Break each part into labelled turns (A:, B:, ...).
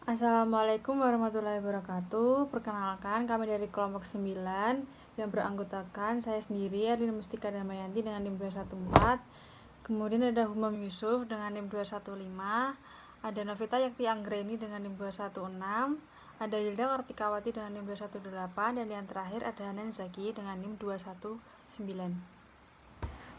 A: Assalamualaikum warahmatullahi wabarakatuh. Perkenalkan, kami dari kelompok 9 yang beranggotakan saya sendiri, Erlina Mustika Damayanti dengan NIM 214. Kemudian ada Humam Yusuf dengan NIM 215, ada Novita Yakti Anggreni dengan NIM 216, ada Hilda Kartikawati dengan NIM 218, dan yang terakhir ada Hanan Zaki dengan NIM 219.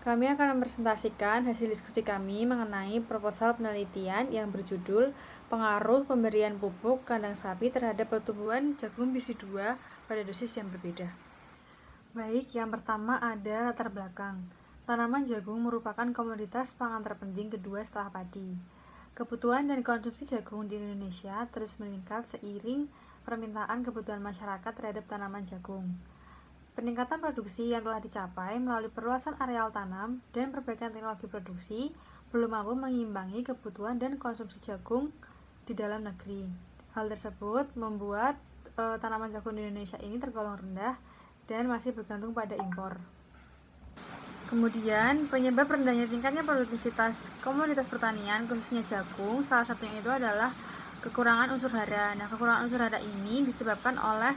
A: Kami akan mempresentasikan hasil diskusi kami mengenai proposal penelitian yang berjudul Pengaruh Pemberian Pupuk Kandang Sapi Terhadap Pertumbuhan Jagung Biji 2 pada dosis yang berbeda. Baik, yang pertama ada latar belakang. Tanaman jagung merupakan komoditas pangan terpenting kedua setelah padi. Kebutuhan dan konsumsi jagung di Indonesia terus meningkat seiring permintaan kebutuhan masyarakat terhadap tanaman jagung. Peningkatan produksi yang telah dicapai melalui perluasan areal tanam dan perbaikan teknologi produksi belum mampu mengimbangi kebutuhan dan konsumsi jagung di dalam negeri. Hal tersebut membuat tanaman jagung di Indonesia ini tergolong rendah dan masih bergantung pada impor. Kemudian, penyebab rendahnya tingkatnya produktivitas komoditas pertanian, khususnya jagung, salah satunya itu adalah kekurangan unsur hara. Nah, kekurangan unsur hara ini disebabkan oleh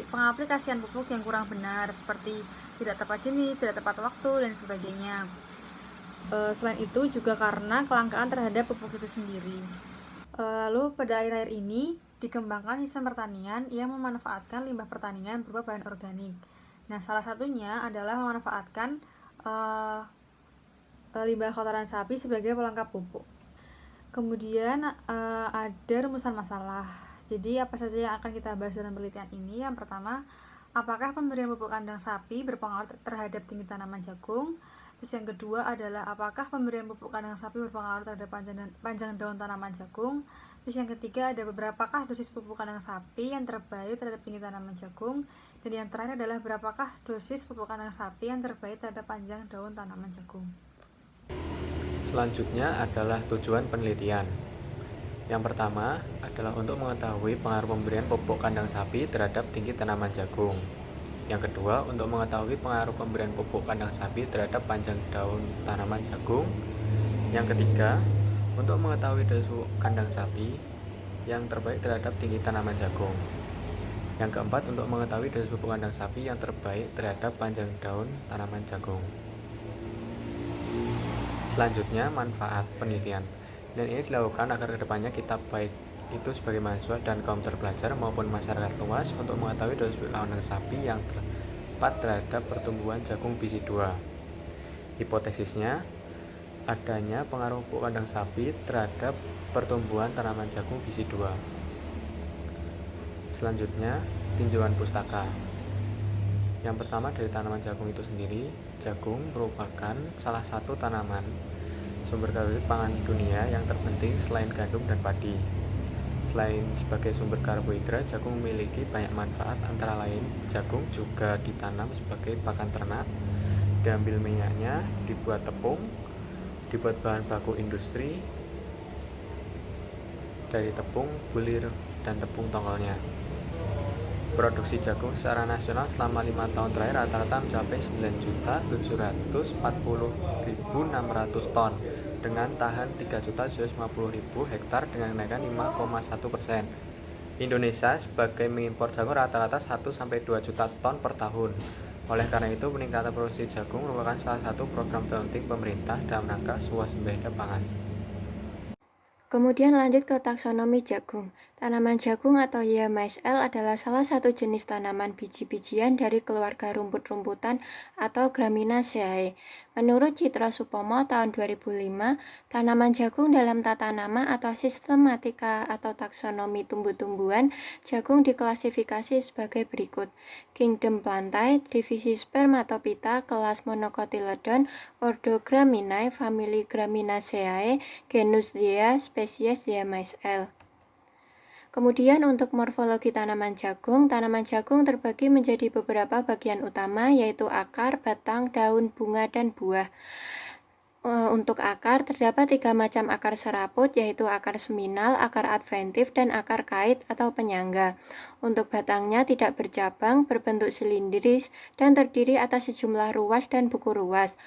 A: pengaplikasian pupuk yang kurang benar, seperti tidak tepat jenis, tidak tepat waktu, dan sebagainya. Selain itu juga karena kelangkaan terhadap pupuk itu sendiri. Lalu pada akhir-akhir ini dikembangkan sistem pertanian yang memanfaatkan limbah pertanian berupa bahan organik. Nah, salah satunya adalah memanfaatkan limbah kotoran sapi sebagai pelengkap pupuk. Kemudian ada rumusan masalah. Jadi apa saja yang akan kita bahas dalam penelitian ini? Yang pertama, apakah pemberian pupuk kandang sapi berpengaruh terhadap tinggi tanaman jagung? Terus yang kedua adalah apakah pemberian pupuk kandang sapi berpengaruh terhadap panjang daun tanaman jagung? Terus yang ketiga ada beberapakah dosis pupuk kandang sapi yang terbaik terhadap tinggi tanaman jagung? Dan yang terakhir adalah berapakah dosis pupuk kandang sapi yang terbaik terhadap panjang daun tanaman jagung?
B: Selanjutnya adalah tujuan penelitian. Yang pertama adalah untuk mengetahui pengaruh pemberian pupuk kandang sapi terhadap tinggi tanaman jagung. Yang kedua, untuk mengetahui pengaruh pemberian pupuk kandang sapi terhadap panjang daun tanaman jagung. Yang ketiga, untuk mengetahui dosis kandang sapi yang terbaik terhadap tinggi tanaman jagung. Yang keempat, untuk mengetahui dosis pupuk kandang sapi yang terbaik terhadap panjang daun tanaman jagung. Selanjutnya, manfaat penelitian. Dan ini dilakukan agar kedepannya kita baik itu sebagai mahasiswa dan kaum terpelajar maupun masyarakat luas untuk mengetahui dosis kandang sapi yang tepat terhadap pertumbuhan jagung biji 2. Hipotesisnya, adanya pengaruh pupuk kandang sapi terhadap pertumbuhan tanaman jagung biji 2. Selanjutnya, tinjauan pustaka. Yang pertama dari tanaman jagung itu sendiri, jagung merupakan salah satu tanaman sumber karbohidrat pangan dunia yang terpenting selain gandum dan padi. Selain sebagai sumber karbohidrat, jagung memiliki banyak manfaat, antara lain jagung juga ditanam sebagai pakan ternak, diambil minyaknya, dibuat tepung, dibuat bahan baku industri dari tepung, bulir, dan tepung tongkolnya. Produksi jagung secara nasional selama 5 tahun terakhir rata-rata mencapai 9.740.600 ton dengan tahan 3.750.000 hektar dengan kenaikan 5,1%. Indonesia sebagai mengimpor jagung rata-rata 1-2 juta ton per tahun. Oleh karena itu, peningkatan produksi jagung merupakan salah satu program penting pemerintah dalam rangka swasembada pangan.
C: Kemudian lanjut ke taksonomi jagung. Tanaman jagung atau YMSL adalah salah satu jenis tanaman biji-bijian dari keluarga rumput-rumputan atau Graminaceae. Menurut Citra Supomo tahun 2005, tanaman jagung dalam tata nama atau sistematika atau taksonomi tumbuh-tumbuhan, jagung diklasifikasi sebagai berikut. Kingdom Plantae, divisi Spermatophyta, kelas Monocotyledon, ordo Graminae, famili Graminaceae, genus Zea, spesies YMSL. Kemudian untuk morfologi tanaman jagung terbagi menjadi beberapa bagian utama, yaitu akar, batang, daun, bunga, dan buah. Untuk akar, terdapat 3 macam akar serabut, yaitu akar seminal, akar adventif, dan akar kait atau penyangga. Untuk batangnya tidak bercabang, berbentuk silindris, dan terdiri atas sejumlah ruas dan buku ruas.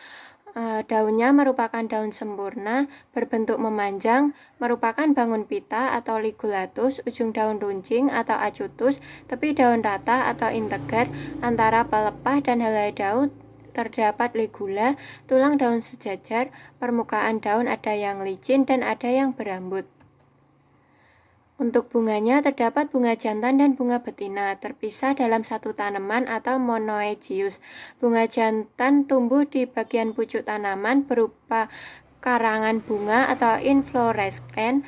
C: Daunnya merupakan daun sempurna, berbentuk memanjang, merupakan bangun pita atau ligulatus, ujung daun runcing atau acutus, tepi daun rata atau integer, antara pelepah dan helai daun terdapat ligula, tulang daun sejajar, permukaan daun ada yang licin dan ada yang berambut. Untuk bunganya terdapat bunga jantan dan bunga betina, terpisah dalam satu tanaman atau monoecious. Bunga jantan tumbuh di bagian pucuk tanaman berupa karangan bunga atau inflorescens.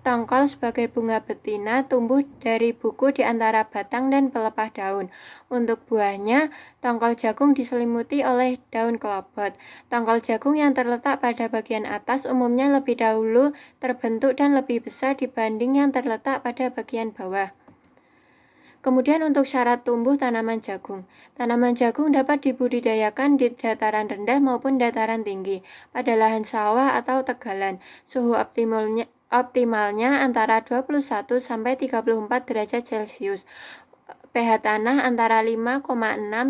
C: Tongkol sebagai bunga betina tumbuh dari buku di antara batang dan pelepah daun. Untuk buahnya, tongkol jagung diselimuti oleh daun kelobot. Tongkol jagung yang terletak pada bagian atas umumnya lebih dahulu terbentuk dan lebih besar dibanding yang terletak pada bagian bawah. Kemudian untuk syarat tumbuh tanaman jagung. Tanaman jagung dapat dibudidayakan di dataran rendah maupun dataran tinggi, pada lahan sawah atau tegalan. Suhu optimalnya antara 21 sampai 34 derajat Celcius. pH tanah antara 5,6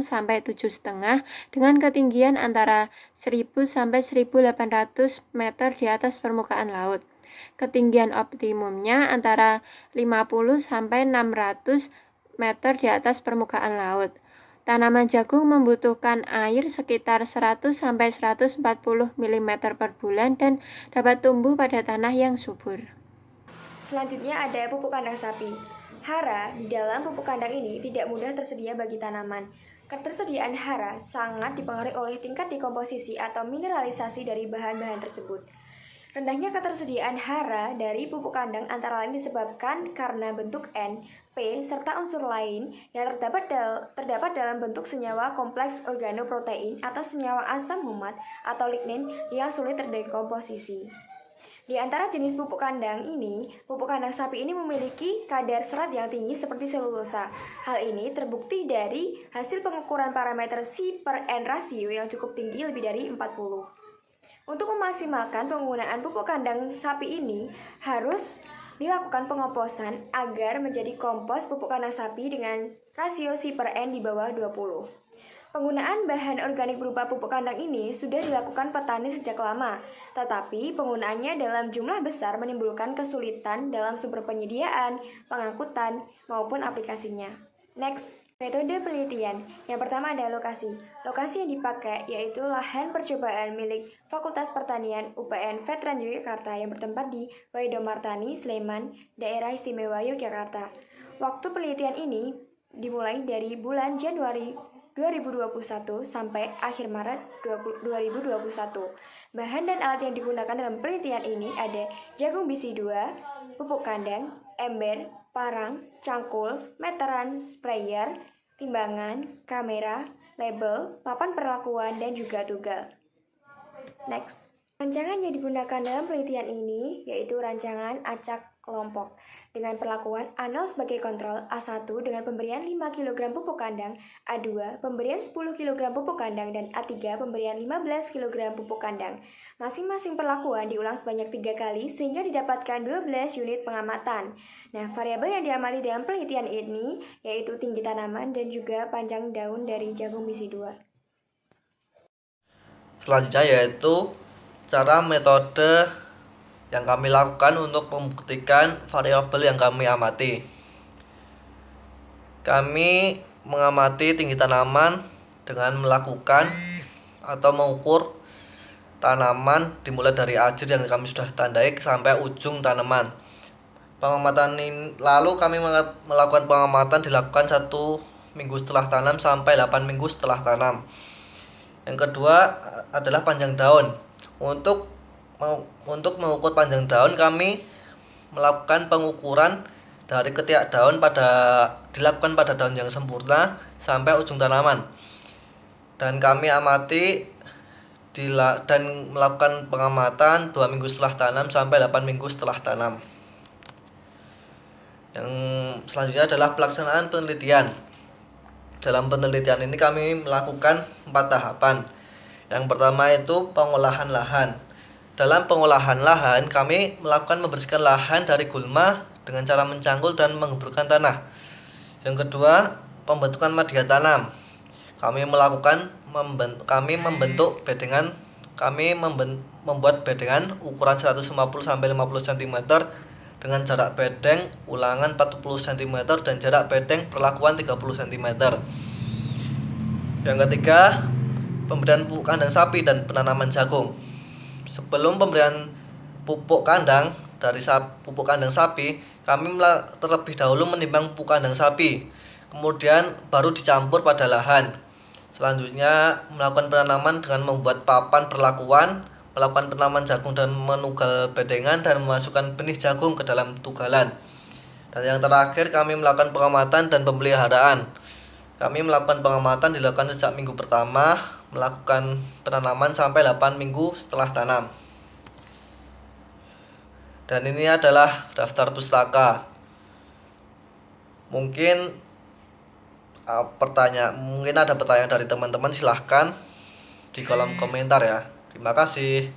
C: sampai 7,5 dengan ketinggian antara 1000 sampai 1800 meter di atas permukaan laut. Ketinggian optimumnya antara 50 sampai 600 meter di atas permukaan laut. Tanaman jagung membutuhkan air sekitar 100 sampai 140 mm per bulan dan dapat tumbuh pada tanah yang subur.
D: Selanjutnya ada pupuk kandang sapi. Hara di dalam pupuk kandang ini tidak mudah tersedia bagi tanaman. Ketersediaan hara sangat dipengaruhi oleh tingkat dekomposisi atau mineralisasi dari bahan-bahan tersebut. Rendahnya ketersediaan hara dari pupuk kandang antara lain disebabkan karena bentuk N, P, serta unsur lain yang terdapat dalam bentuk senyawa kompleks organoprotein atau senyawa asam humat atau lignin yang sulit terdekomposisi. Di antara jenis pupuk kandang ini, pupuk kandang sapi ini memiliki kadar serat yang tinggi seperti selulosa. Hal ini terbukti dari hasil pengukuran parameter C/N rasio yang cukup tinggi lebih dari 40. Untuk memaksimalkan penggunaan pupuk kandang sapi ini, harus dilakukan pengomposan agar menjadi kompos pupuk kandang sapi dengan rasio C/N di bawah 20. Penggunaan bahan organik berupa pupuk kandang ini sudah dilakukan petani sejak lama, tetapi penggunaannya dalam jumlah besar menimbulkan kesulitan dalam sumber penyediaan, pengangkutan, maupun aplikasinya. Next, metode penelitian. Yang pertama ada lokasi. Lokasi yang dipakai yaitu lahan percobaan milik Fakultas Pertanian UPN Veteran Yogyakarta yang bertempat di Waidomartani, Sleman, Daerah Istimewa Yogyakarta. Waktu penelitian ini dimulai dari bulan Januari 2021 sampai akhir Maret 2021. Bahan dan alat yang digunakan dalam penelitian ini ada jagung bisi 2, pupuk kandang, ember, parang, cangkul, meteran, sprayer, timbangan, kamera, label, papan perlakuan, dan juga tugal. Next. Rancangan yang digunakan dalam penelitian ini yaitu rancangan acak kelompok dengan perlakuan A0 sebagai kontrol, A1 dengan pemberian 5 kg pupuk kandang, A2 pemberian 10 kg pupuk kandang, dan A3 pemberian 15 kg pupuk kandang. Masing-masing perlakuan diulang sebanyak 3 kali sehingga didapatkan 12 unit pengamatan. Nah, variabel yang diamati dalam penelitian ini yaitu tinggi tanaman dan juga panjang daun dari jagung bisi 2.
E: Selanjutnya yaitu cara metode yang kami lakukan untuk membuktikan variabel yang kami amati. Kami mengamati tinggi tanaman dengan melakukan atau mengukur tanaman dimulai dari ajir yang kami sudah tandai sampai ujung tanaman. Pengamatan ini, lalu kami melakukan pengamatan dilakukan 1 minggu setelah tanam sampai 8 minggu setelah tanam. Yang kedua adalah panjang daun. Untuk mengukur panjang daun, kami melakukan pengukuran dari ketiak daun dilakukan pada daun yang sempurna sampai ujung tanaman. Dan kami amati dan melakukan pengamatan 2 minggu setelah tanam sampai 8 minggu setelah tanam. Yang selanjutnya adalah pelaksanaan penelitian. Dalam penelitian ini kami melakukan 4 tahapan. Yang pertama itu pengolahan lahan. Dalam pengolahan lahan, kami melakukan membersihkan lahan dari gulma dengan cara mencangkul dan menggeburkan tanah. Yang kedua, pembentukan media tanam. Kami membentuk bedengan kami membuat bedengan ukuran 150-50 cm dengan jarak bedeng ulangan 40 cm dan jarak bedeng perlakuan 30 cm. Yang ketiga, pemberian pupuk kandang sapi dan penanaman jagung. Sebelum pemberian pupuk kandang pupuk kandang sapi, kami terlebih dahulu menimbang pupuk kandang sapi, kemudian baru dicampur pada lahan. Selanjutnya melakukan penanaman dengan membuat papan perlakuan, melakukan penanaman jagung dan menugal bedengan dan memasukkan benih jagung ke dalam tugalan. Dan yang terakhir kami melakukan pengamatan dan pemeliharaan. Kami melakukan pengamatan dilakukan sejak minggu pertama, melakukan penanaman sampai 8 minggu setelah tanam. Dan ini adalah daftar pustaka. Mungkin ada pertanyaan dari teman-teman, silahkan di kolom komentar ya. Terima kasih.